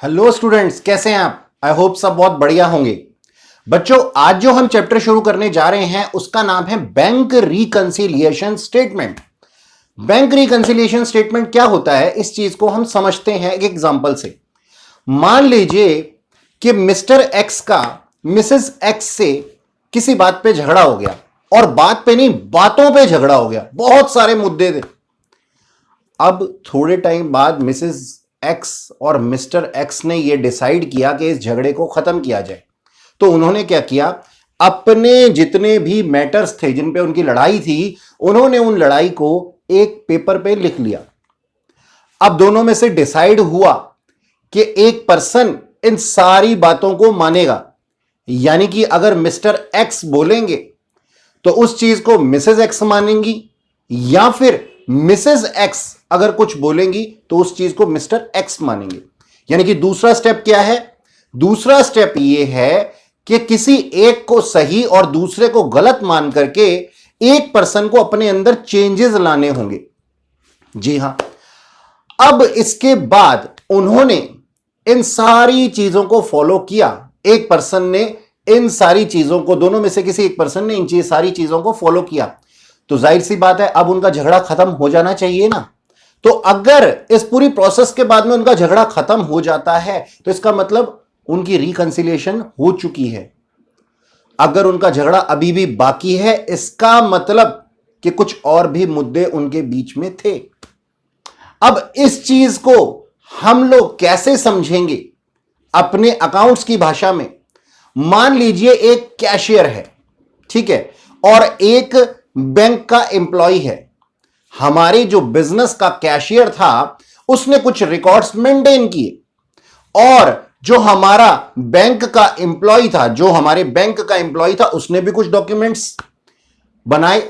Hello students, कैसे हैं आप? आई होप सब बहुत बढ़िया होंगे। बच्चों, आज जो हम चैप्टर शुरू करने जा रहे हैं उसका नाम है bank reconciliation statement. Bank reconciliation statement क्या होता है, इस चीज को हम समझते हैं एक एग्जांपल से। मान लीजिए कि मिस्टर एक्स का मिसेस एक्स से किसी बात पे झगड़ा हो गया, और बात पे नहीं, बातों पे झगड़ा हो गया, बहुत सारे मुद्दे थे। अब थोड़े टाइम बाद मिसेस एक्स और मिस्टर एक्स ने यह डिसाइड किया कि इस झगड़े को खत्म किया जाए। तो उन्होंने क्या किया, अपने जितने भी मैटर्स थे जिन पे उनकी लड़ाई थी, उन्होंने उन लड़ाई को एक पेपर पे लिख लिया। अब दोनों में से डिसाइड हुआ कि एक पर्सन इन सारी बातों को मानेगा, यानी कि अगर मिस्टर एक्स बोलेंगे तो उस चीज को मिसेस एक्स मानेंगी, या फिर मिसेस एक्स अगर कुछ बोलेंगी तो उस चीज को मिस्टर एक्स मानेंगे। यानी कि दूसरा स्टेप क्या है? दूसरा स्टेप यह है कि किसी एक को सही और दूसरे को गलत मान करके एक पर्सन को अपने अंदर चेंजेस लाने होंगे। जी हां। अब इसके बाद उन्होंने इन सारी चीजों को फॉलो किया। एक पर्सन ने इन सारी चीजों को, दोनों में से किसी एक पर्सन ने इन सारी चीजों को फॉलो किया, तो जाहिर सी बात है अब उनका झगड़ा खत्म हो जाना चाहिए ना। तो अगर इस पूरी प्रोसेस के बाद में उनका झगड़ा खत्म हो जाता है तो इसका मतलब उनकी रिकंसिलिएशन हो चुकी है। अगर उनका झगड़ा अभी भी बाकी है, इसका मतलब कि कुछ और भी मुद्दे उनके बीच में थे। अब इस चीज को हम लोग कैसे समझेंगे अपने अकाउंट्स की भाषा में? मान लीजिए एक कैशियर है, ठीक है, और एक बैंक का एम्प्लॉय है। हमारे जो बिजनेस का कैशियर था उसने कुछ रिकॉर्ड्स मेंटेन किए, और जो हमारा बैंक का एम्प्लॉय था, जो हमारे बैंक का एम्प्लॉय था, उसने भी कुछ डॉक्यूमेंट्स बनाए।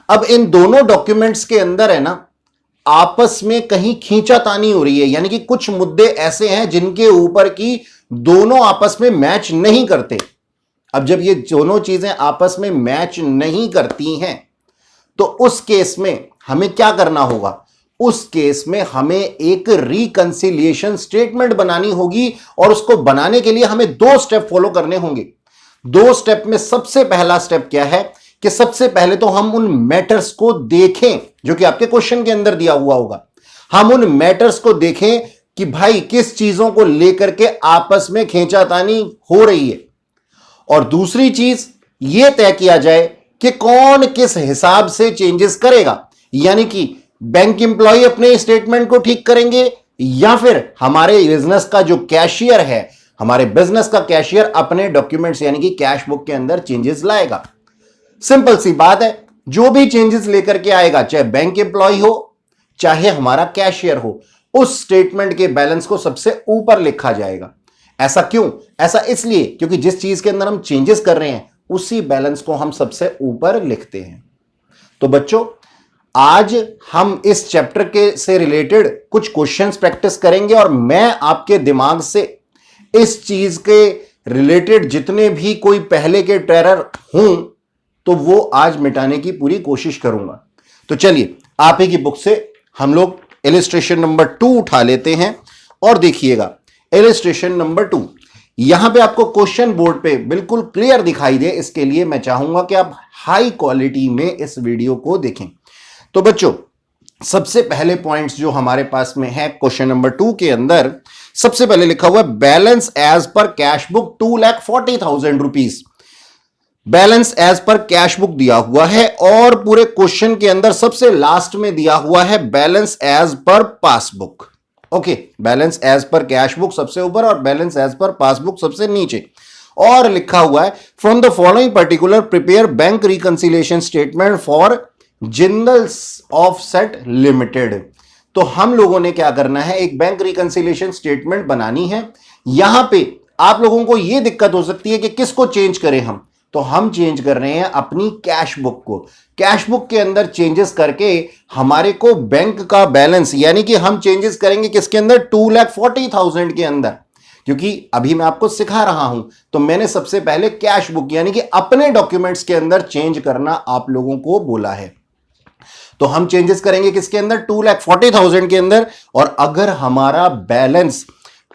अब इन दोनों डॉक्यूमेंट्स के अंदर है ना, आपस में कहीं खींचातानी हो रही है, यानी कि कुछ मुद्दे ऐसे हैं जिनके ऊपर की दोनों आपस में मैच नहीं करते। अब जब ये दोनों चीजें आपस में मैच नहीं करती हैं तो उस केस में हमें क्या करना होगा? उस केस में हमें एक रिकंसिलिएशन स्टेटमेंट बनानी होगी, और उसको बनाने के लिए हमें दो स्टेप फॉलो करने होंगे। दो स्टेप में सबसे पहला स्टेप क्या है कि सबसे पहले तो हम उन मैटर्स को देखें जो कि आपके क्वेश्चन के अंदर दिया हुआ होगा। हम उन मैटर्स को देखें कि भाई किस चीजों को लेकर के आपस में खींचातानी हो रही है, और दूसरी चीज यह तय किया जाए कि कौन किस हिसाब से चेंजेस करेगा। यानी कि बैंक एम्प्लॉय अपने स्टेटमेंट को ठीक करेंगे, या फिर हमारे बिजनेस का जो कैशियर है, हमारे बिजनेस का कैशियर अपने डॉक्यूमेंट्स यानी कि कैश बुक के अंदर चेंजेस लाएगा। सिंपल सी बात है, जो भी चेंजेस लेकर के आएगा, चाहे बैंक एम्प्लॉय हो चाहे हमारा कैशियर हो, उस स्टेटमेंट के बैलेंस को सबसे ऊपर लिखा जाएगा। ऐसा क्यों? ऐसा इसलिए क्योंकि जिस चीज के अंदर हम चेंजेस कर रहे हैं उसी बैलेंस को हम सबसे ऊपर लिखते हैं। तो बच्चों, आज हम इस चैप्टर के से रिलेटेड कुछ क्वेश्चंस प्रैक्टिस करेंगे, और मैं आपके दिमाग से इस चीज के रिलेटेड जितने भी कोई पहले के टेरर हूं तो वो आज मिटाने की पूरी कोशिश करूंगा। तो चलिए, आप ही की बुक से हम लोग इलिस्ट्रेशन नंबर 2 उठा लेते हैं, और देखिएगा इलिस्ट्रेशन नंबर 2। यहां पे आपको क्वेश्चन बोर्ड पे बिल्कुल क्लियर दिखाई दे, इसके लिए मैं चाहूंगा कि आप हाई क्वालिटी में इस वीडियो को देखें। तो बच्चों, सबसे पहले पॉइंट्स जो हमारे पास में है क्वेश्चन नंबर 2 के अंदर, सबसे पहले लिखा हुआ है balance as per cash book 2,40,000 rupees. Balance as per cash book दिया हुआ है, और पूरे क्वेश्चन के अंदर सबसे लास्ट में दिया हुआ है balance as per passbook. Okay, balance as per cash book सबसे ऊपर और बैलेंस एज पर पासबुक सबसे नीचे, और लिखा हुआ है from the following particular prepare bank reconciliation statement for Jindal offset limited. तो हम लोगों ने क्या करना है, एक बैंक रिकंसिलिएशन स्टेटमेंट बनानी है। यहां पे आप लोगों को यह दिक्कत हो सकती है कि किसको चेंज करें हम, तो हम चेंज कर रहे हैं अपनी कैश बुक को। कैश बुक के अंदर चेंजेस करके हमारे को बैंक का बैलेंस, यानी कि हम चेंजेस करेंगे किसके अंदर, 2,40,000 के अंदर। क्योंकि अभी मैं आपको सिखा रहा हूं, तो मैंने सबसे पहले कैश बुक यानी कि अपने डॉक्यूमेंट्स के अंदर चेंज करना आप लोगों को बोला है। तो हम चेंजेस करेंगे किसके अंदर, 2,40,000 के अंदर। और अगर हमारा बैलेंस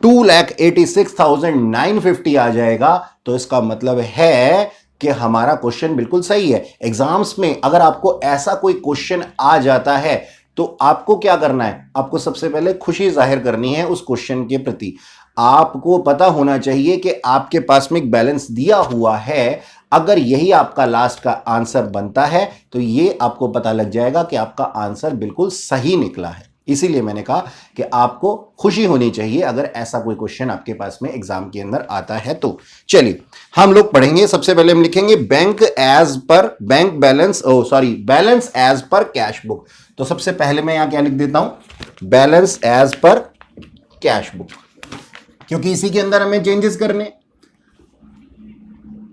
2,86,950 आ जाएगा। तो इसका मतलब है कि हमारा क्वेश्चन बिल्कुल सही है। एग्जाम्स में अगर आपको ऐसा कोई क्वेश्चन आ जाता है तो आपको क्या करना है, आपको सबसे पहले खुशी जाहिर करनी है उस क्वेश्चन के प्रति। आपको पता होना चाहिए कि आपके पास में एक बैलेंस दिया हुआ है, अगर यही आपका लास्ट का आंसर बनता है तो ये आपको पता लग जाएगा कि आपका आंसर बिल्कुल सही निकला है। इसीलिए मैंने कहा कि आपको खुशी होनी चाहिए अगर ऐसा कोई क्वेश्चन आपके पास में एग्जाम के अंदर आता है तो। चलिए हम लोग पढ़ेंगे। सबसे पहले हम लिखेंगे bank as per bank balance, balance as per cash book. तो सबसे पहले मैं यहां क्या लिख देता हूं, balance as per cash book, क्योंकि इसी के अंदर हमें चेंजेस करने।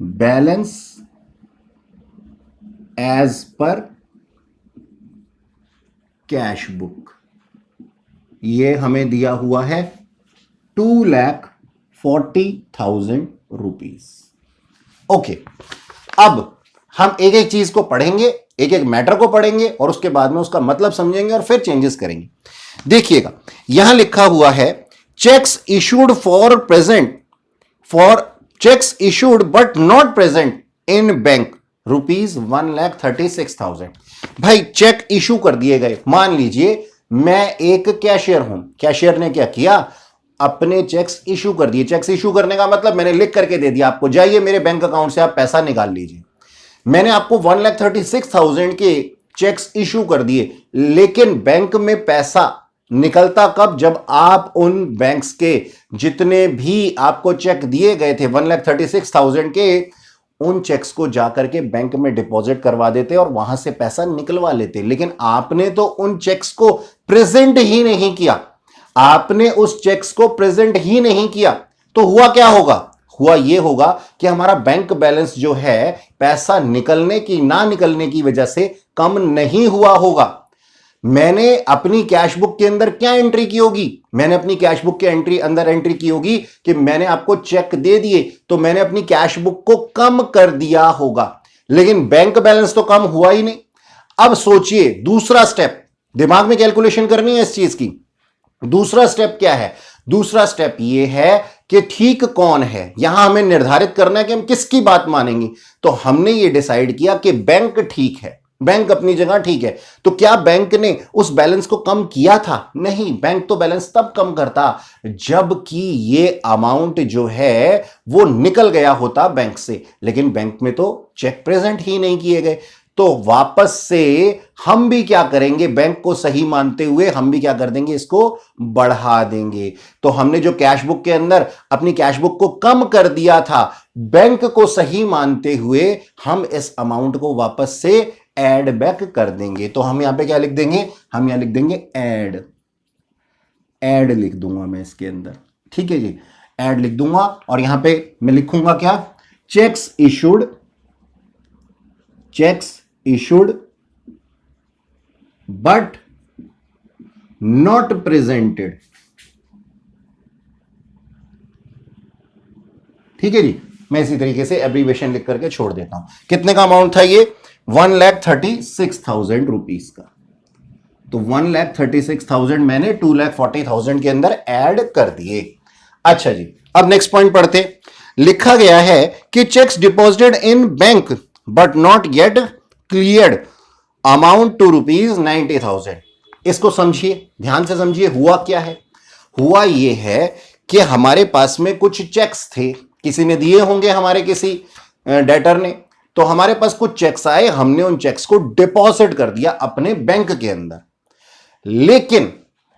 Balance as per cash book, ये हमें दिया हुआ है 2,40,000 रुपीज। ओके, अब हम एक एक चीज को पढ़ेंगे, एक एक मैटर को पढ़ेंगे और उसके बाद में उसका मतलब समझेंगे और फिर चेंजेस करेंगे। देखिएगा यहां लिखा हुआ है cheques issued for present, for cheques issued but not present in bank ₹1,36,000। भाई चेक इशू कर दिए गए। मान लीजिए मैं एक कैशियर हूं, कैशियर ने क्या किया, अपने चेक्स इशू कर दिए। चेक्स इशू करने का मतलब मैंने लिख करके दे दिया आपको, जाइए मेरे बैंक अकाउंट से आप पैसा निकाल लीजिए। मैंने आपको 1,36,000 के चेक्स इशू कर दिए, लेकिन बैंक में पैसा निकलता कब, जब आप उन बैंक्स के जितने भी आपको चेक दिए गए थे 1,36,000 के, उन चेक्स को जाकर के बैंक में डिपॉजिट करवा देते और वहां से पैसा निकलवा लेते। लेकिन आपने तो उन चेक्स को प्रेजेंट ही नहीं किया, आपने उस चेक्स को प्रेजेंट ही नहीं किया। तो हुआ क्या होगा, हुआ यह होगा कि हमारा बैंक बैलेंस जो है पैसा निकलने की ना निकलने की वजह से कम नहीं हुआ होगा। मैंने अपनी कैश बुक के अंदर क्या एंट्री की होगी, मैंने अपनी कैश बुक के अंदर एंट्री की होगी कि मैंने आपको चेक दे दिए, तो मैंने अपनी कैश बुक को कम कर दिया होगा, लेकिन बैंक बैलेंस तो कम हुआ ही नहीं। अब सोचिए दूसरा स्टेप, दिमाग में कैलकुलेशन करनी है इस चीज की। दूसरा स्टेप क्या है, दूसरा स्टेप यह है कि ठीक कौन है, यहां हमें निर्धारित करना है कि हम किसकी बात मानेंगे। तो हमने यह डिसाइड किया कि बैंक ठीक है, बैंक अपनी जगह ठीक है। तो क्या बैंक ने उस बैलेंस को कम किया था? नहीं, बैंक तो बैलेंस तब कम करता जबकि ये अमाउंट जो है वो निकल गया होता बैंक से, लेकिन बैंक में तो चेक प्रेजेंट ही नहीं किए गए। तो वापस से हम भी क्या करेंगे, बैंक को सही मानते हुए हम भी क्या कर देंगे, इसको बढ़ा देंगे। तो हमने जो कैश बुक के अंदर अपनी कैश बुक को कम कर दिया था, बैंक को सही मानते हुए हम इस अमाउंट को वापस से ऐड बैक कर देंगे। तो हम यहां पे क्या लिख देंगे, हम यहां लिख देंगे ऐड, ऐड लिख दूंगा मैं इसके अंदर, ठीक है जी, ऐड लिख दूंगा। और यहां पे मैं लिखूंगा क्या, cheques issued, cheques issued but not presented, ठीक है जी। मैं इसी तरीके से एब्रीवेशन लिख करके छोड़ देता हूं। कितने का अमाउंट था ये, 1,36,000 रुपीज का। तो 1,36,000 मैंने 2,40,000 के अंदर ऐड कर दिए। अच्छा जी, अब नेक्स्ट पॉइंट पढ़ते। लिखा गया है कि cheques deposited in bank but not yet cleared amount to ₹90,000। इसको समझिए, ध्यान से समझिए, हुआ क्या है। हुआ यह है कि हमारे पास में कुछ चेक्स थे, किसी ने दिए होंगे, हमारे किसी डेटर ने, तो हमारे पास कुछ चेक्स आए, हमने उन चेक्स को डिपॉजिट कर दिया अपने बैंक के अंदर।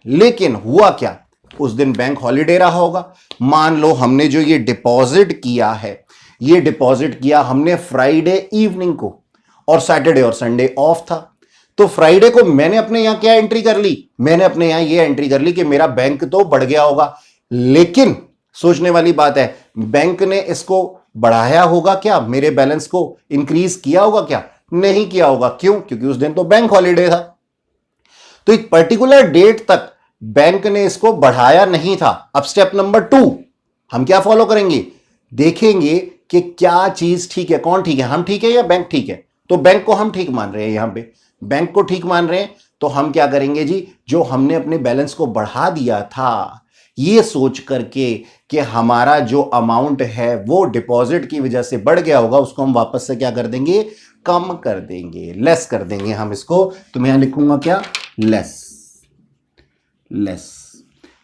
लेकिन हुआ क्या, उस दिन बैंक हॉलीडे रहा होगा। मान लो हमने जो ये डिपॉजिट किया है, ये डिपॉजिट किया हमने फ्राइडे इवनिंग को, और सैटरडे और संडे ऑफ था। तो फ्राइडे को मैंने अपने यहां क्या एंट्री कर ली, मैंने अपने यहां ये एंट्री कर ली कि मेरा बैंक तो बढ़ गया होगा। लेकिन सोचने वाली बात है, बैंक ने इसको बढ़ाया होगा क्या, मेरे बैलेंस को इंक्रीज किया होगा क्या? नहीं किया होगा। क्यों? क्योंकि उस दिन तो बैंक हॉलीडे था। तो एक पर्टिकुलर डेट तक बैंक ने इसको बढ़ाया नहीं था। अब स्टेप नंबर 2 हम क्या फॉलो करेंगे, देखेंगे कि क्या चीज ठीक है, कौन ठीक है, हम ठीक है या बैंक ठीक है। तो बैंक को हम ठीक मान रहे हैं, यहां पे बैंक को ठीक मान रहे हैं, तो हम क्या करेंगे जी, जो हमने अपने बैलेंस को बढ़ा दिया था, ये सोच करके कि हमारा जो अमाउंट है वो डिपॉजिट की वजह से बढ़ गया होगा, उसको हम वापस से क्या कर देंगे, कम कर देंगे, लेस कर देंगे हम इसको। तो मैं यहां लिखूंगा क्या, लेस। लेस,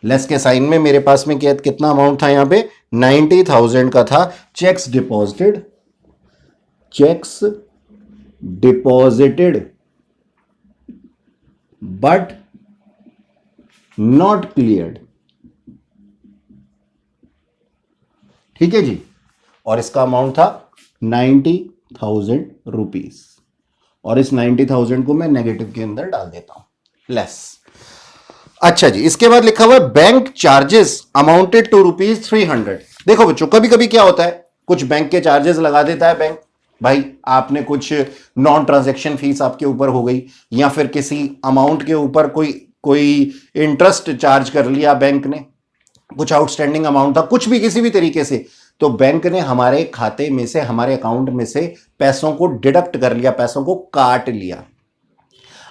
लेस के साइन में मेरे पास में कितना अमाउंट था, यहां पे 90,000 का था। Checks deposited, checks deposited but not cleared. ठीक है जी, और इसका अमाउंट था 90,000 रुपीज, और इस 90,000 को मैं नेगेटिव के अंदर डाल देता हूं, लेस। अच्छा जी, इसके बाद लिखा हुआ है बैंक चार्जेस अमाउंटेड टू ₹300। देखो बच्चों, कभी कभी क्या होता है, कुछ बैंक के चार्जेस लगा देता है बैंक, भाई आपने कुछ नॉन ट्रांजैक्शन फीस आपके ऊपर हो गई, या फिर किसी अमाउंट के ऊपर कोई इंटरेस्ट चार्ज कर लिया बैंक ने, कुछ आउटस्टैंडिंग अमाउंट था, कुछ भी किसी भी तरीके से, तो बैंक ने हमारे खाते में से, हमारे अकाउंट में से पैसों को डिडक्ट कर लिया, पैसों को काट लिया।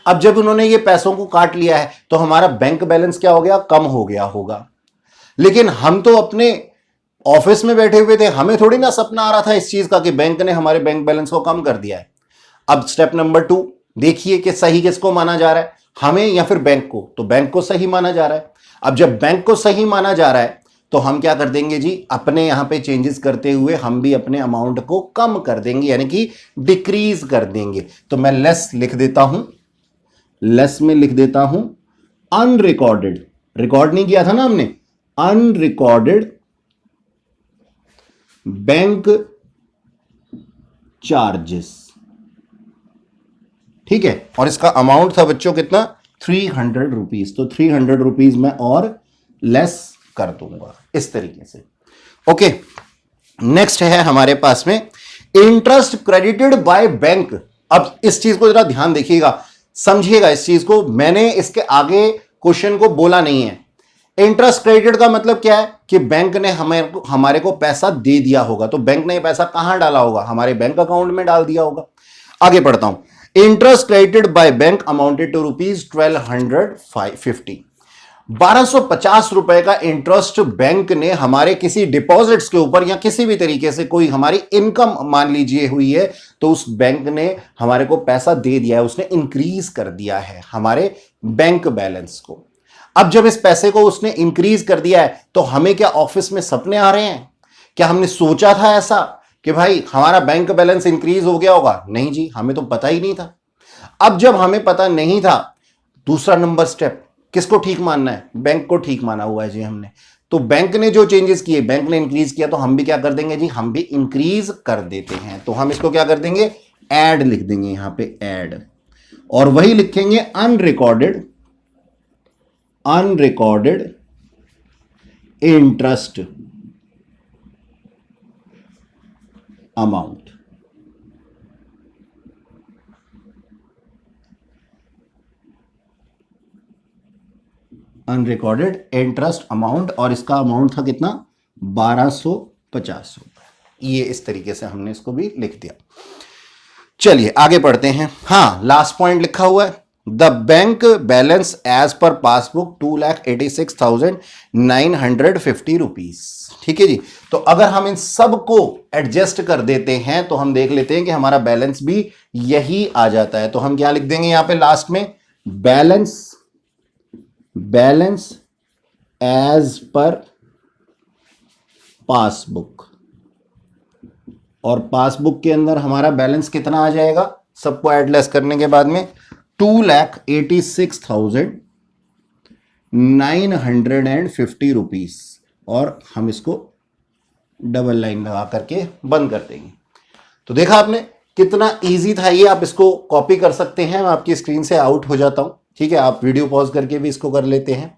अब जब उन्होंने ये पैसों को काट लिया है तो हमारा बैंक बैलेंस क्या हो गया, कम हो गया होगा। लेकिन हम तो अपने ऑफिस में बैठे हुए थे, हमें थोड़ी ना सपना आ रहा था इस चीज का कि बैंक ने हमारे बैंक बैलेंस को कम कर दिया है। अब स्टेप नंबर 2 देखिए कि सही किसको माना जा रहा है, हमें या फिर बैंक को। तो बैंक को सही माना जा रहा है। अब जब बैंक को सही माना जा रहा है तो हम क्या कर देंगे जी, अपने यहां पे चेंजेस करते हुए हम भी अपने अमाउंट को कम कर देंगे, यानी कि डिक्रीज कर देंगे। तो मैं लेस लिख देता हूं, लेस में लिख देता हूं अनरिकॉर्डेड, रिकॉर्ड नहीं किया था ना हमने, अनरिकॉर्डेड बैंक चार्जेस। ठीक है, और इसका अमाउंट था बच्चों कितना, 300 रुपीज। तो 300 रुपीज मैं और लेस कर दूंगा इस तरीके से। ओके, नेक्स्ट है हमारे पास में इंटरेस्ट क्रेडिटेड बाय बैंक। अब इस चीज को जरा ध्यान देखिएगा, समझिएगा इस चीज को, मैंने इसके आगे क्वेश्चन को बोला नहीं है। इंटरेस्ट क्रेडिटेड का मतलब क्या है कि बैंक ने हमारे को पैसा दे दिया होगा, तो बैंक ने पैसा कहां डाला होगा, हमारे बैंक अकाउंट में डाल दिया होगा। आगे पढ़ता हूं, interest credited by bank amounted to ₹1250। 1250 रुपए का इंटरेस्ट बैंक ने हमारे किसी डिपॉजिट्स के ऊपर या किसी भी तरीके से कोई हमारी इनकम मान लीजिए हुई है, तो उस बैंक ने हमारे को पैसा दे दिया है, उसने इंक्रीज कर दिया है हमारे बैंक बैलेंस को। अब जब इस पैसे को उसने इंक्रीज कर दिया है तो हमें क्या ऑफिस में सपने आ रहे हैं, क्या हमने सोचा था ऐसा कि भाई हमारा बैंक बैलेंस इंक्रीज हो गया होगा? नहीं जी, हमें तो पता ही नहीं था। अब जब हमें पता नहीं था, दूसरा नंबर स्टेप किसको ठीक मानना है, बैंक को ठीक माना हुआ है जी हमने। तो बैंक ने जो चेंजेस किए, बैंक ने इंक्रीज किया, तो हम भी क्या कर देंगे जी, हम भी इंक्रीज कर देते हैं। तो हम इसको क्या कर देंगे, ऐड लिख देंगे यहां पे, ऐड, और वही लिखेंगे unrecorded, unrecorded interest amount. Unrecorded interest amount, और इसका अमाउंट था कितना, 1250 रुपए। ये इस तरीके से हमने इसको भी लिख दिया। चलिए आगे पढ़ते हैं। हाँ, लास्ट पॉइंट लिखा हुआ है, the bank balance as per passbook 2,86,950 rupees. ठीक है जी, तो अगर हम इन सब को एडजस्ट कर देते हैं तो हम देख लेते हैं कि हमारा बैलेंस भी यही आ जाता है। तो हम क्या लिख देंगे यहां पे लास्ट में, बैलेंस एज पर पासबुक, और पासबुक के अंदर हमारा बैलेंस कितना आ जाएगा, सबको एडलेस करने के बाद में 2,86,950 रुपीज, और हम इसको डबल लाइन लगा करके बंद कर देंगे। तो देखा आपने कितना इजी था ये, आप इसको कॉपी कर सकते हैं। मैं आपकी स्क्रीन से आउट हो जाता हूं, ठीक है, आप वीडियो पॉज करके भी इसको कर लेते हैं।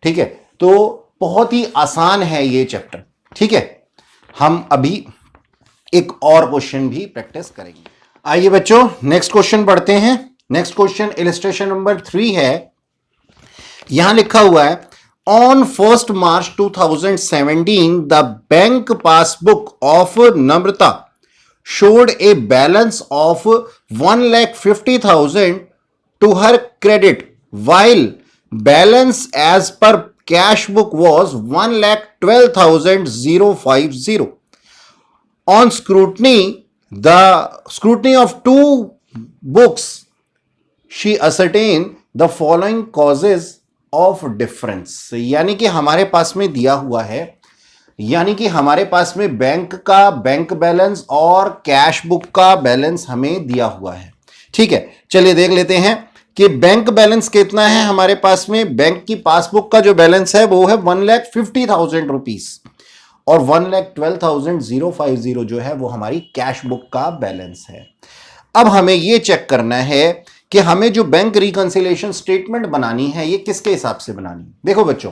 ठीक है, तो बहुत ही आसान है ये चैप्टर। ठीक है, हम अभी एक और क्वेश्चन भी प्रैक्टिस करेंगे। आइए बच्चों नेक्स्ट क्वेश्चन पढ़ते हैं। नेक्स्ट क्वेश्चन इलस्ट्रेशन नंबर 3 है। यहां लिखा हुआ है, on 1 March 2017 the bank passbook of Namrata showed a balance of 1,50,000 to her credit, while balance as per cash book was 1,12,050. On the scrutiny of two books, she ascertained the following causes of difference. यानी कि हमारे पास में दिया हुआ है, यानी कि हमारे पास में बैंक का बैंक बैलेंस और कैश बुक का बैलेंस हमें दिया हुआ है। ठीक है, चलिए देख लेते हैं कि बैंक बैलेंस कितना है हमारे पास में। बैंक की पासबुक का जो बैलेंस है वो है 1,50,000 रुपीज और 1,12,050 जो है वो हमारी कैश बुक का बैलेंस है। अब हमें यह चेक करना है कि हमें जो बैंक रिकंसिलिएशन स्टेटमेंट बनानी है ये किसके हिसाब से बनानी है। देखो बच्चों,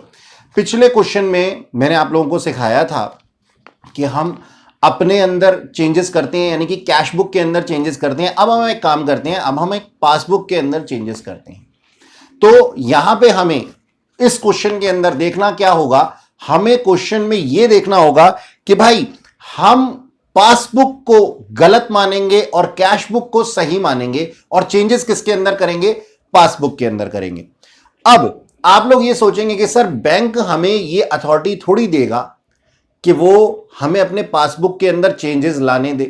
पिछले क्वेश्चन में मैंने आप लोगों को सिखाया था कि हम अपने अंदर चेंजेस करते हैं, यानी कि कैश बुक के अंदर चेंजेस करते हैं। अब हम एक काम करते हैं, अब हम एक पासबुक के अंदर चेंजेस करते हैं। तो यहां पे हमें इस क्वेश्चन के अंदर देखना क्या होगा, हमें क्वेश्चन में यह देखना होगा कि भाई हम पासबुक को गलत मानेंगे और कैश बुक को सही मानेंगे और चेंजेस किसके अंदर करेंगे, पासबुक के अंदर करेंगे। अब आप लोग ये सोचेंगे कि सर बैंक हमें ये अथॉरिटी थोड़ी देगा कि वो हमें अपने पासबुक के अंदर चेंजेस लाने दे।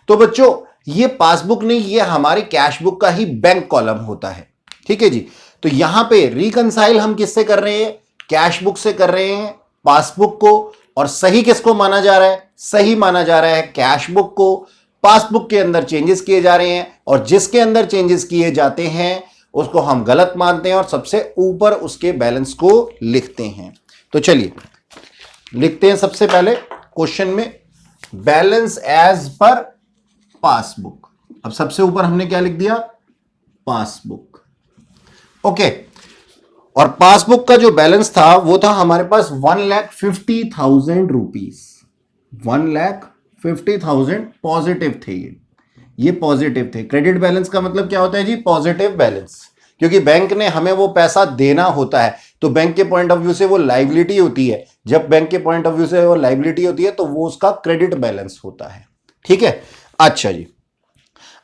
तो बच्चों ये पासबुक नहीं, ये हमारी कैश बुक का ही बैंक कॉलम होता है। ठीक है जी, तो यहां पे रिकंसाइल हम किससे कर रहे हैं, कैश बुक से कर रहे हैं पासबुक को। और सही किसको माना जा रहा है, सही माना जा रहा है कैश बुक को। पासबुक के अंदर चेंजेस किए जा रहे हैं और जिसके अंदर चेंजेस किए जाते हैं उसको हम गलत मानते हैं और सबसे ऊपर उसके बैलेंस को लिखते हैं। तो चलिए लिखते हैं सबसे पहले क्वेश्चन में बैलेंस एज पर पासबुक। अब सबसे ऊपर हमने क्या लिख दिया, पासबुक। ओके, और पासबुक का जो बैलेंस था वो था हमारे पास 1,50,000 रुपीज। 1,50,000 पॉजिटिव थे, ये पॉजिटिव थे। क्रेडिट बैलेंस का मतलब क्या होता है जी, पॉजिटिव बैलेंस, क्योंकि बैंक ने हमें वो पैसा देना होता है तो बैंक के पॉइंट ऑफ व्यू से वो लायबिलिटी होती है। जब बैंक के पॉइंट ऑफ व्यू से वो लायबिलिटी होती है तो वो उसका क्रेडिट बैलेंस होता है। ठीक है, अच्छा जी।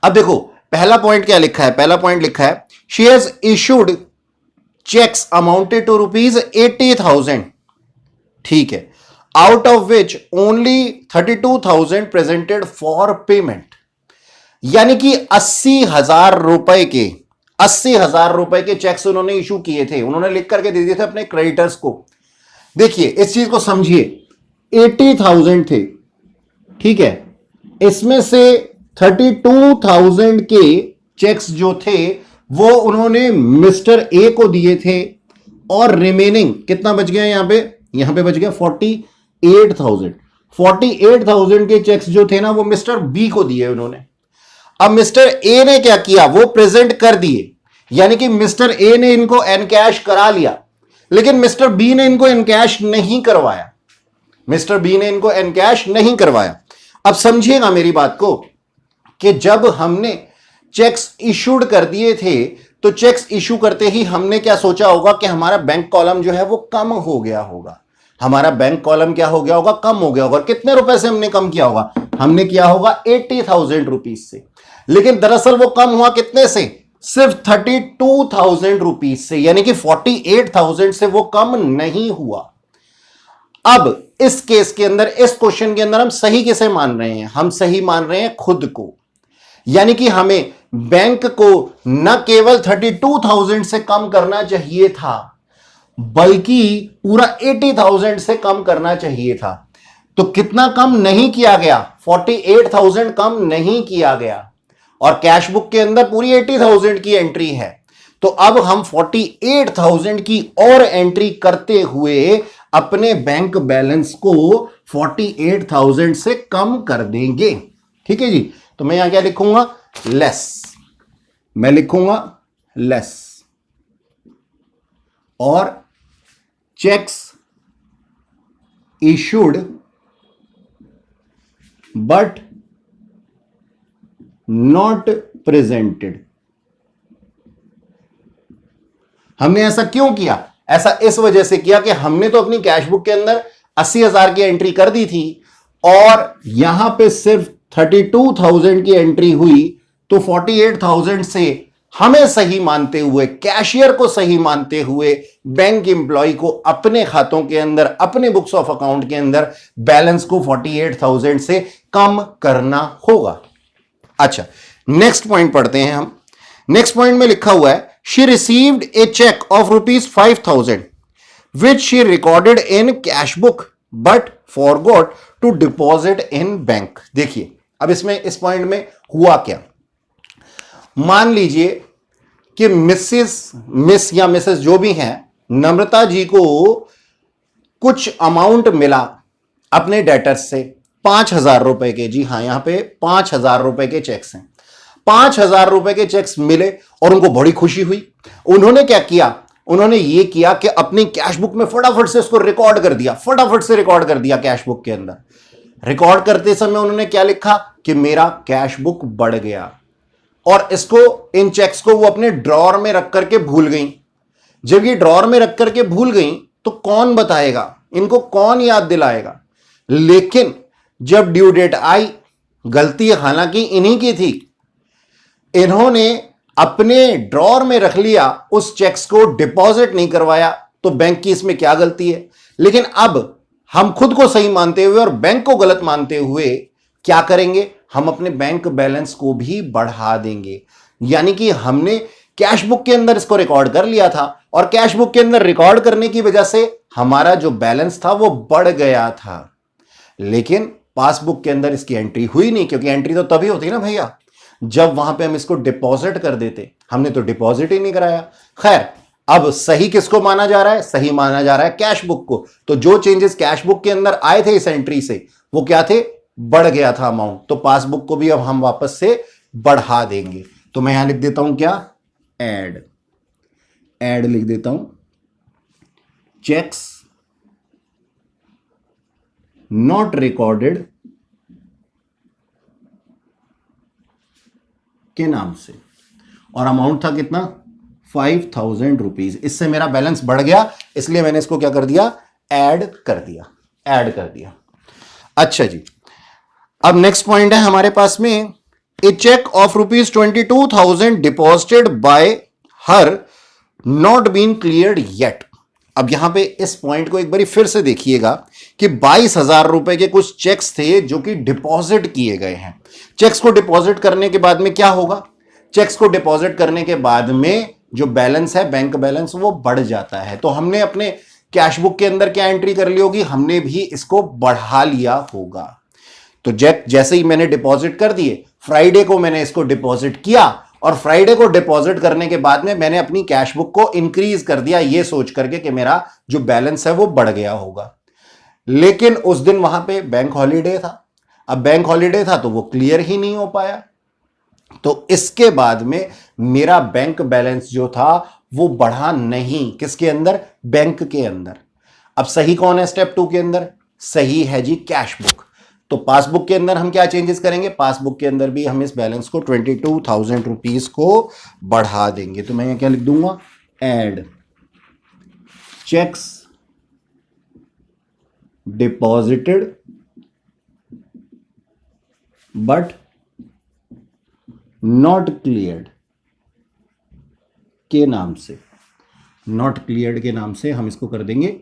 अब देखो पहला पॉइंट क्या लिखा है, पहला पॉइंट लिखा है she has issued cheques amounted to ₹80,000। ठीक है, out of which only 32,000 presented for payment. यानी कि 80,000 रुपए के चेक्स उन्होंने इशू किए थे, उन्होंने लिख करके दे दिए थे अपने क्रेडिटर्स को। देखिए इस चीज को समझिए, 80,000 थे, ठीक है, इसमें से 32,000 के चेक्स जो थे वो उन्होंने मिस्टर ए को दिए थे और रिमेनिंग कितना बच गया यहां पे बच गया 48,000। 48,000 के चेक्स जो थे ना वो मिस्टर बी को दिए उन्होंने। अब मिस्टर ए ने क्या किया, वो प्रेजेंट कर दिए, यानी कि मिस्टर ए ने इनको एनकैश करा लिया, लेकिन मिस्टर बी ने इनको एनकैश नहीं करवाया। मिस्टर बी ने इनको एनकैश नहीं करवाया। अब समझिएगा मेरी बात को कि जब हमने चेक्स इशूड कर दिए थे तो चेक्स इशू करते ही हमने क्या सोचा होगा कि हमारा बैंक कॉलम जो है वो कम हो गया होगा। हमारा बैंक कॉलम क्या हो गया होगा, कम हो गया होगा। कितने रुपए से हमने कम किया होगा, हमने किया होगा 80,000 रुपीज से, लेकिन दरअसल वो कम हुआ कितने से, सिर्फ 32,000 रुपीज से, यानी कि 48,000 से वो कम नहीं हुआ। अब इस केस के अंदर, इस क्वेश्चन के अंदर हम सही किसे मान रहे हैं, हम सही मान रहे हैं खुद को। यानी कि हमें बैंक को न केवल 32,000 से कम करना चाहिए था बल्कि पूरा 80,000 से कम करना चाहिए था। तो कितना कम नहीं किया गया, 48,000 कम नहीं किया गया और कैश बुक के अंदर पूरी 80,000 की एंट्री है। तो अब हम 48,000 की और एंट्री करते हुए अपने बैंक बैलेंस को 48,000 से कम कर देंगे। ठीक है जी, तो मैं यहां क्या लिखूंगा, लेस। मैं लिखूंगा लेस और cheques issued but not presented. हमने ऐसा क्यों किया, ऐसा इस वजह से किया कि हमने तो अपनी कैश बुक के अंदर 80,000 की एंट्री कर दी थी और यहां पे सिर्फ 32,000 की एंट्री हुई, तो 48,000 से हमें सही मानते हुए, कैशियर को सही मानते हुए, बैंक एम्प्लॉय को अपने खातों के अंदर, अपने बुक्स ऑफ अकाउंट के अंदर बैलेंस को 48,000 से कम करना होगा। अच्छा, नेक्स्ट पॉइंट पढ़ते हैं हम। नेक्स्ट पॉइंट में लिखा हुआ है, she received a cheque of ₹5,000 which she recorded in cash book but forgot to deposit in bank. देखिए अब इसमें, इस पॉइंट में हुआ क्या। मान लीजिए कि मिस या मिसेस जो भी हैं, नम्रता जी को कुछ अमाउंट मिला अपने डेटर्स से 5,000 रुपए के। जी हां, यहां पे 5,000 रुपए के चेक्स हैं। 5,000 रुपए के चेक्स मिले और उनको बड़ी खुशी हुई। उन्होंने क्या किया, उन्होंने ये किया कि अपनी कैश बुक में फटाफट से उसको रिकॉर्ड कर दिया, फटाफट से रिकॉर्ड कर दिया कैश बुक के अंदर। रिकॉर्ड करते समय उन्होंने क्या लिखा कि मेरा कैश बुक बढ़ गया, और इसको, इन चेक्स को वो अपने ड्रॉर में रख करके भूल गई। जब ये ड्रॉर में रख करके भूल गई तो कौन बताएगा इनको, कौन याद दिलाएगा। लेकिन जब ड्यू डेट आई, गलती हालांकि इन्हीं की थी, इन्होंने अपने ड्रॉर में रख लिया, उस चेक्स को डिपॉजिट नहीं करवाया, तो बैंक की इसमें क्या गलती है। लेकिन अब हम खुद को सही मानते हुए और बैंक को गलत मानते हुए क्या करेंगे, हम अपने बैंक बैलेंस को भी बढ़ा देंगे। यानी कि हमने कैश बुक के अंदर इसको रिकॉर्ड कर लिया था, और कैश बुक के अंदर रिकॉर्ड करने की वजह से हमारा जो बैलेंस था वो बढ़ गया था, लेकिन पासबुक के अंदर इसकी एंट्री हुई नहीं, क्योंकि एंट्री तो तभी होती ना भैया जब वहां पे हम इसको डिपॉजिट कर देते। हमने तो डिपॉजिट ही नहीं कराया। खैर, अब सही किसको माना जा रहा है, सही माना जा रहा है कैश बुक को। तो जो चेंजेस कैश बुक के अंदर आए थे इस एंट्री से, वो क्या थे, बढ़ गया था अमाउंट। तो पासबुक को भी अब हम वापस से बढ़ा देंगे। तो मैं यहां लिख देता हूं क्या, ऐड लिख देता हूं, चेक्स नॉट रिकॉर्डेड के नाम से, और अमाउंट था कितना, 5,000 रुपीज। इससे मेरा बैलेंस बढ़ गया, इसलिए मैंने इसको क्या कर दिया, ऐड कर दिया। अच्छा जी, अब नेक्स्ट पॉइंट है हमारे पास में, a cheque of ₹22,000 deposited by her not been cleared yet. अब यहां पे इस पॉइंट को एक बार फिर से देखिएगा कि 22,000 रुपए के कुछ चेक्स थे जो कि डिपॉजिट किए गए हैं। चेक्स को डिपॉजिट करने के बाद में क्या होगा, चेक्स को डिपॉजिट करने के बाद में जो बैलेंस है, बैंक बैलेंस, वो बढ़ जाता है। तो हमने अपने कैश बुक के अंदर क्या एंट्री कर ली होगी, हमने भी इसको बढ़ा लिया होगा। तो जैसे ही मैंने डिपॉजिट कर दिए, फ्राइडे को मैंने इसको डिपॉजिट किया, और फ्राइडे को डिपॉजिट करने के बाद में मैंने अपनी कैश बुक को इंक्रीज कर दिया, ये सोच करके कि मेरा जो बैलेंस है वो बढ़ गया होगा। लेकिन उस दिन वहां पे बैंक हॉलीडे था। अब बैंक हॉलीडे था तो वो क्लियर ही नहीं हो पाया। तो इसके बाद में मेरा बैंक बैलेंस जो था वो बढ़ा नहीं, किसके अंदर, बैंक के अंदर। अब सही कौन है स्टेप 2 के अंदर, सही है जी कैश बुक। तो पासबुक के अंदर हम क्या चेंजेस करेंगे, पासबुक के अंदर भी हम इस बैलेंस को 22,000 रुपीज को बढ़ा देंगे। तो मैं क्या लिख दूंगा, add checks deposited but not cleared के नाम से, नॉट क्लियर्ड के नाम से हम इसको कर देंगे।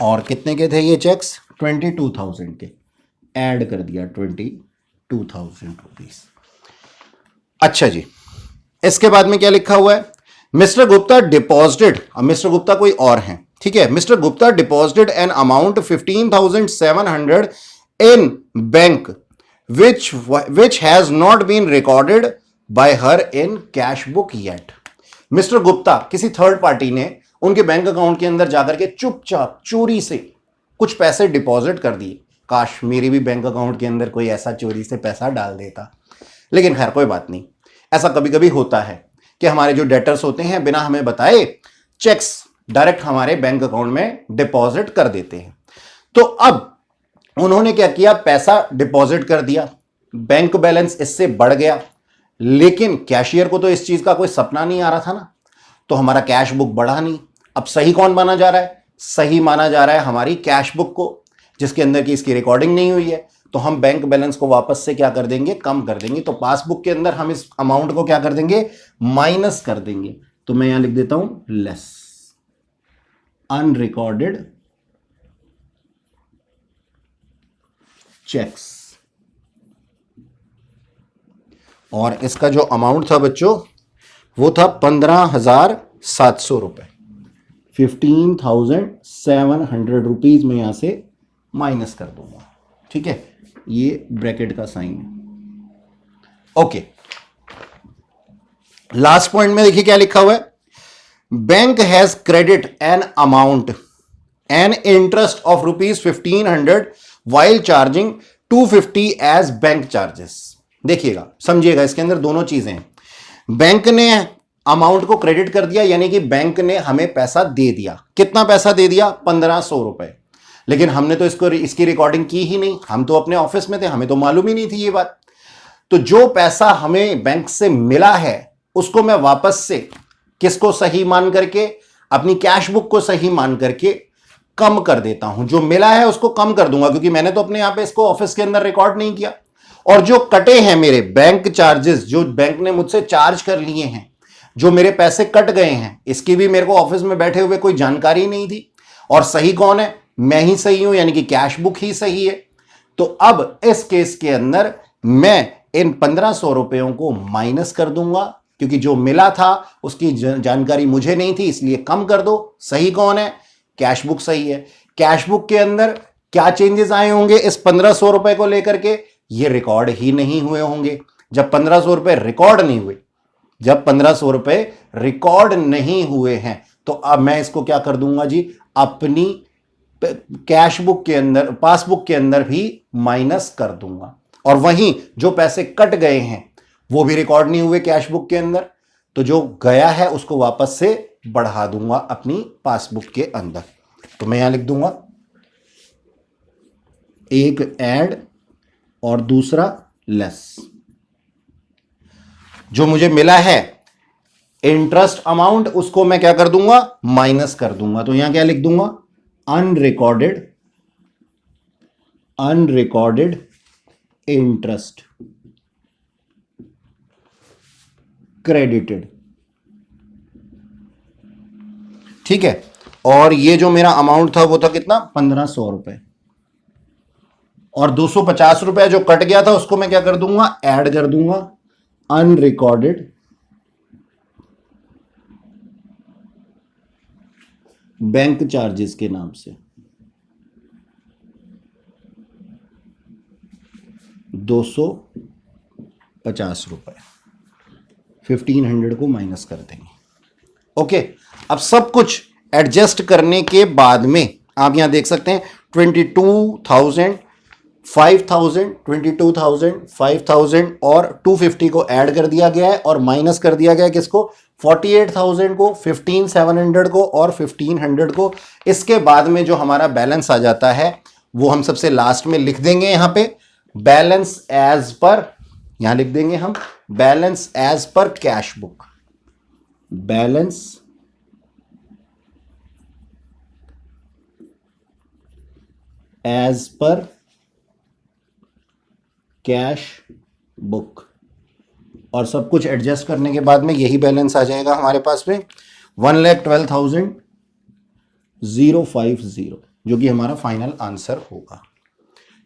और कितने के थे ये चेक्स, 22,000 के, ऐड कर दिया 22,000 रुपीज। अच्छा जी, इसके बाद में क्या लिखा हुआ है, मिस्टर गुप्ता डिपॉजिटेड। अब मिस्टर गुप्ता कोई और हैं, ठीक है। Mister Gupta deposited an amount 15,700 in bank which has not been recorded by her in cash book yet। Mister Gupta, किसी थर्ड पार्टी ने उनके बैंक अकाउंट के अंदर जाकर के चुपचाप चोरी से कुछ पैसे डिपॉजिट कर दिए। काश मेरी भी बैंक अकाउंट के अंदर कोई ऐसा चोरी से पैसा डाल देता, लेकिन खैर कोई बात नहीं। ऐसा कभी कभी होता है कि हमारे जो डेटर्स होते हैं बिना हमें बताए चेक्स डायरेक्ट हमारे बैंक अकाउंट में डिपॉजिट कर देते हैं। तो अब उन्होंने क्या किया, पैसा डिपॉजिट कर दिया, बैंक बैलेंस इससे बढ़ गया, लेकिन कैशियर को तो इस चीज का कोई सपना नहीं आ रहा था ना, तो हमारा कैश बुक बढ़ा नहीं। अब सही कौन माना जा रहा है, सही माना जा रहा है हमारी कैश बुक को, जिसके अंदर की इसकी रिकॉर्डिंग नहीं हुई है। तो हम बैंक बैलेंस को वापस से क्या कर देंगे, कम कर देंगे। तो पासबुक के अंदर हम इस अमाउंट को क्या कर देंगे, माइनस कर देंगे। तो मैं यहां लिख देता हूं लेस अनरिकॉर्डेड चेक्स। और इसका जो अमाउंट था बच्चों वो था 15,700 रुपए, 15,700 रुपीज में यहां से माइनस कर दूंगा। ठीक है, ये ब्रैकेट का साइन है। ओके, लास्ट पॉइंट में देखिए क्या लिखा हुआ है, bank has credit an amount an interest of ₹1500 while charging 250 as bank charges. देखिएगा, समझिएगा, इसके अंदर दोनों चीजें हैं। बैंक ने अमाउंट को क्रेडिट कर दिया, यानी कि बैंक ने हमें पैसा दे दिया। कितना पैसा दे दिया, 1500 रुपए। लेकिन हमने तो इसकी रिकॉर्डिंग की ही नहीं, हम तो अपने ऑफिस में थे, हमें तो मालूम ही नहीं थी ये बात। तो जो पैसा हमें बैंक से मिला है उसको मैं वापस से किसको सही मान करके, अपनी कैश बुक को सही मान करके कम कर देता हूं। जो मिला है उसको कम कर दूंगा, क्योंकि मैंने तो अपने यहां पे इसको ऑफिस के अंदर रिकॉर्ड नहीं किया। और जो कटे हैं मेरे बैंक चार्जेस, जो बैंक ने मुझसे चार्ज कर लिए हैं, जो मेरे पैसे कट गए हैं, इसकी भी मेरे को ऑफिस में बैठे हुए कोई जानकारी नहीं थी। और सही कौन है, मैं ही सही हूं, यानी कि कैश बुक ही सही है। तो अब इस केस के अंदर मैं इन 1500 रुपयों को माइनस कर दूंगा, क्योंकि जो मिला था उसकी जानकारी मुझे नहीं थी, इसलिए कम कर दो। सही कौन है, कैश बुक सही है। कैश बुक के अंदर क्या चेंजेस आए होंगे इस 1500 रुपए को लेकर के, ये रिकॉर्ड ही नहीं हुए होंगे। जब 1500 रुपए रिकॉर्ड नहीं हुए, जब 1500 रुपए रिकॉर्ड नहीं हुए हैं, तो अब मैं इसको क्या कर दूंगा जी, अपनी कैश बुक के अंदर, पासबुक के अंदर भी माइनस कर दूंगा। और वहीं जो पैसे कट गए हैं वो भी रिकॉर्ड नहीं हुए कैश बुक के अंदर, तो जो गया है उसको वापस से बढ़ा दूंगा अपनी पासबुक के अंदर। तो मैं यहां लिख दूंगा, एक ऐड और दूसरा लेस। जो मुझे मिला है इंटरेस्ट अमाउंट, उसको मैं क्या कर दूंगा, माइनस कर दूंगा। तो यहां क्या लिख दूंगा, अनरिकॉर्डेड इंटरेस्ट क्रेडिटेड। ठीक है, और ये जो मेरा अमाउंट था वो था कितना, 1500 रुपए। और 250 रुपए जो कट गया था उसको मैं क्या कर दूंगा, ऐड कर दूंगा अनरिकॉर्डेड बैंक चार्जेस के नाम से। 250 रुपए, 1500 को माइनस कर देंगे। ओके, अब सब कुछ एडजस्ट करने के बाद में आप यहां देख सकते हैं 22,000, 5,000, 22,000, 5,000 और 250 को ऐड कर दिया गया है और माइनस कर दिया गया है किसको, 48,000 को, 15,700 को और 1,500 को। इसके बाद में जो हमारा बैलेंस आ जाता है वो हम सबसे लास्ट में लिख देंगे, यहां पे बैलेंस एज पर, यहां लिख देंगे हम balance as per cash book, balance as per cash book. और सब कुछ एडजस्ट करने के बाद में यही बैलेंस आ जाएगा हमारे पास में 1,12,050, जो कि हमारा फाइनल आंसर होगा।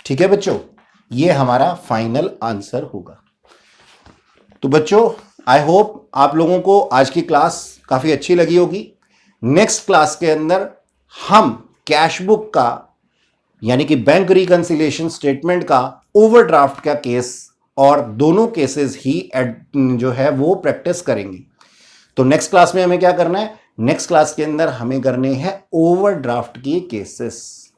ठीक है बच्चों, ये हमारा फाइनल आंसर होगा। तो बच्चों, आई होप आप लोगों को आज की क्लास काफी अच्छी लगी होगी। नेक्स्ट क्लास के अंदर हम कैश बुक का, यानी कि बैंक रिकंसिलिएशन स्टेटमेंट का, ओवरड्राफ्ट का केस और दोनों केसेस ही जो है वो प्रैक्टिस करेंगे। तो नेक्स्ट क्लास में हमें क्या करना है, नेक्स्ट क्लास के अंदर हमें करने हैं ओवरड्राफ्ट के केसेस।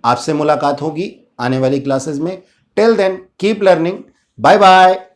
आपसे मुलाकात होगी आने वाली क्लासेस में। Till then keep learning, bye bye.